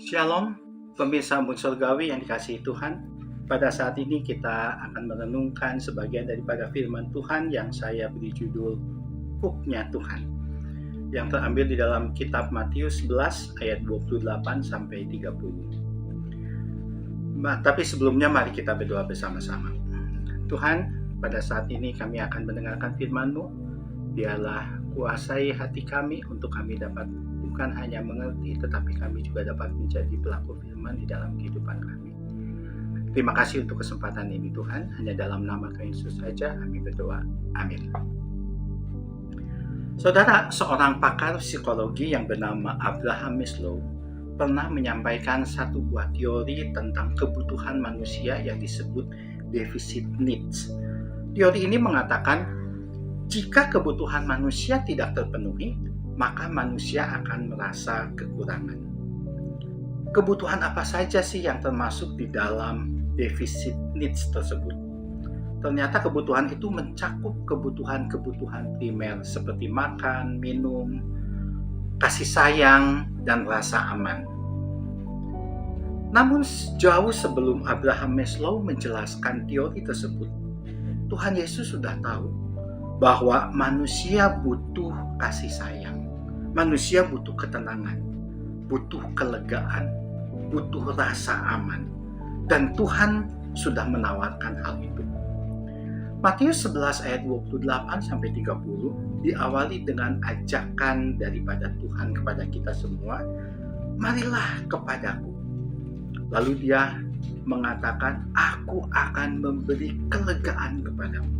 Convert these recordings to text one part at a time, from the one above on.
Shalom, pemirsa Embun Surgawi yang dikasihi Tuhan. Pada saat ini kita akan merenungkan sebagian daripada firman Tuhan yang saya beri judul Kuknya Tuhan, yang terambil di dalam kitab Matius 11 ayat 28 sampai 30. Tapi sebelumnya mari kita berdoa bersama-sama. Tuhan, pada saat ini kami akan mendengarkan firman-Mu. Biarlah kuasai hati kami untuk kami dapat bukan hanya mengerti, tetapi kami juga dapat menjadi pelaku firman di dalam kehidupan kami. Terima kasih untuk kesempatan ini Tuhan. Hanya dalam nama Yesus saja kami berdoa. Amin. Saudara, seorang pakar psikologi yang bernama Abraham Maslow pernah menyampaikan satu buah teori tentang kebutuhan manusia yang disebut deficit needs. Teori ini mengatakan jika kebutuhan manusia tidak terpenuhi, maka manusia akan merasa kekurangan. Kebutuhan apa saja sih yang termasuk di dalam deficit needs tersebut? Ternyata kebutuhan itu mencakup kebutuhan-kebutuhan primer seperti makan, minum, kasih sayang, dan rasa aman. Namun jauh sebelum Abraham Maslow menjelaskan teori tersebut, Tuhan Yesus sudah tahu bahwa manusia butuh kasih sayang. Manusia butuh ketenangan, butuh kelegaan, butuh rasa aman. Dan Tuhan sudah menawarkan hal itu. Matius 11 ayat 28 sampai 30 diawali dengan ajakan daripada Tuhan kepada kita semua, marilah kepadaku. Lalu dia mengatakan, aku akan memberi kelegaan kepadamu.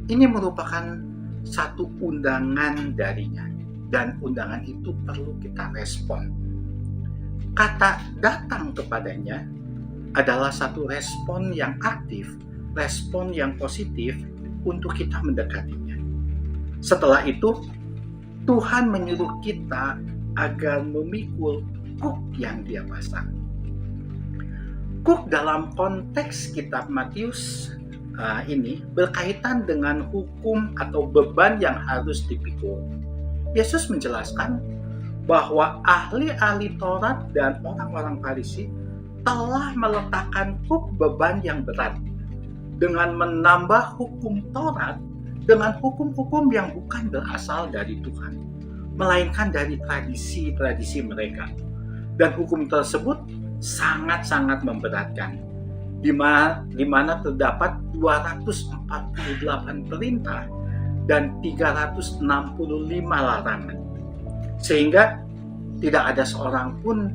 Ini merupakan satu undangan darinya. Dan undangan itu perlu kita respon. Kata datang kepadanya adalah satu respon yang aktif, respon yang positif untuk kita mendekatinya. Setelah itu, Tuhan menyuruh kita agar memikul kuk yang dia pasang. Kuk dalam konteks kitab Matius ini berkaitan dengan hukum atau beban yang harus dipikul. Yesus menjelaskan bahwa ahli-ahli Taurat dan orang-orang Farisi telah meletakkan kuk beban yang berat dengan menambah hukum Taurat dengan hukum-hukum yang bukan berasal dari Tuhan, melainkan dari tradisi-tradisi mereka. Dan hukum tersebut sangat-sangat memberatkan, di mana terdapat 248 perintah dan 365 larangan. Sehingga tidak ada seorang pun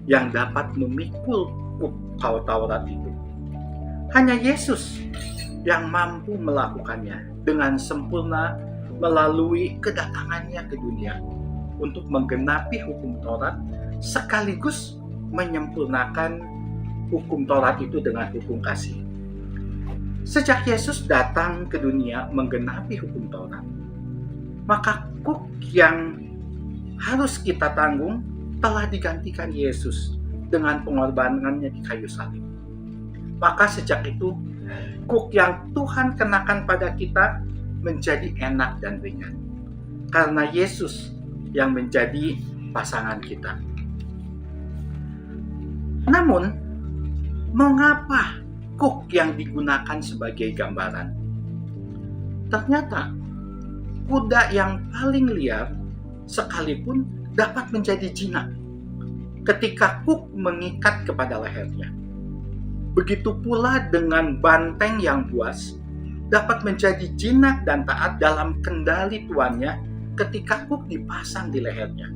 yang dapat memikul kuk Taurat itu. Hanya Yesus yang mampu melakukannya dengan sempurna melalui kedatangannya ke dunia untuk menggenapi hukum Taurat sekaligus menyempurnakan hukum Taurat itu dengan hukum kasih. Sejak Yesus datang ke dunia menggenapi hukum Taurat, maka kuk yang harus kita tanggung telah digantikan Yesus dengan pengorbanannya di kayu salib. Maka sejak itu, kuk yang Tuhan kenakan pada kita menjadi enak dan ringan. Karena Yesus yang menjadi pasangan kita. Namun, mengapa kuk yang digunakan sebagai gambaran? Ternyata, kuda yang paling liar sekalipun dapat menjadi jinak ketika kuk mengikat kepada lehernya. Begitu pula dengan banteng yang buas dapat menjadi jinak dan taat dalam kendali tuannya ketika kuk dipasang di lehernya.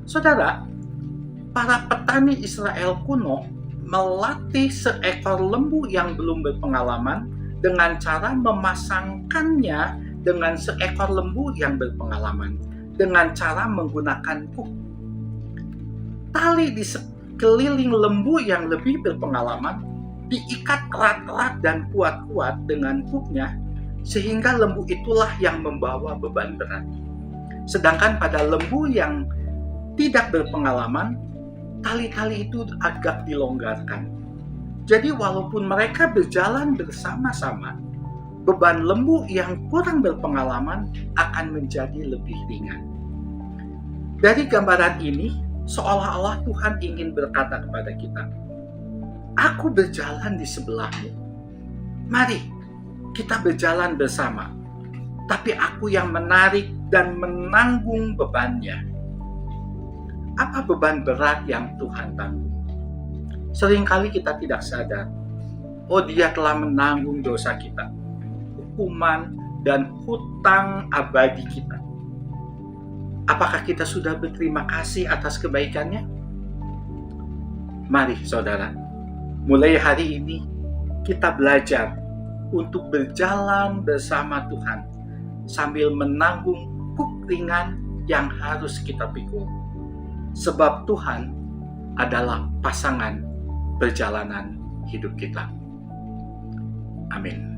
Saudara, para petani Israel kuno melatih seekor lembu yang belum berpengalaman dengan cara memasangkannya dengan seekor lembu yang berpengalaman dengan cara menggunakan kuk. Tali di sekeliling lembu yang lebih berpengalaman diikat erat-erat dan kuat-kuat dengan kuknya sehingga lembu itulah yang membawa beban berat. Sedangkan pada lembu yang tidak berpengalaman, tali-tali itu agak dilonggarkan. Jadi walaupun mereka berjalan bersama-sama, beban lembu yang kurang berpengalaman akan menjadi lebih ringan. Dari gambaran ini, Seolah-olah Tuhan ingin berkata kepada kita, aku berjalan di sebelahmu. Mari kita berjalan bersama. Tapi aku yang menarik dan menanggung bebannya. Apa beban berat yang Tuhan tanggung? Seringkali kita tidak sadar, Dia telah menanggung dosa kita, hukuman dan hutang abadi kita. Apakah kita sudah berterima kasih atas kebaikannya? Mari saudara, mulai hari ini kita belajar untuk berjalan bersama Tuhan sambil menanggung kuk ringan yang harus kita pikul. Sebab Tuhan adalah pasangan perjalanan hidup kita. Amin.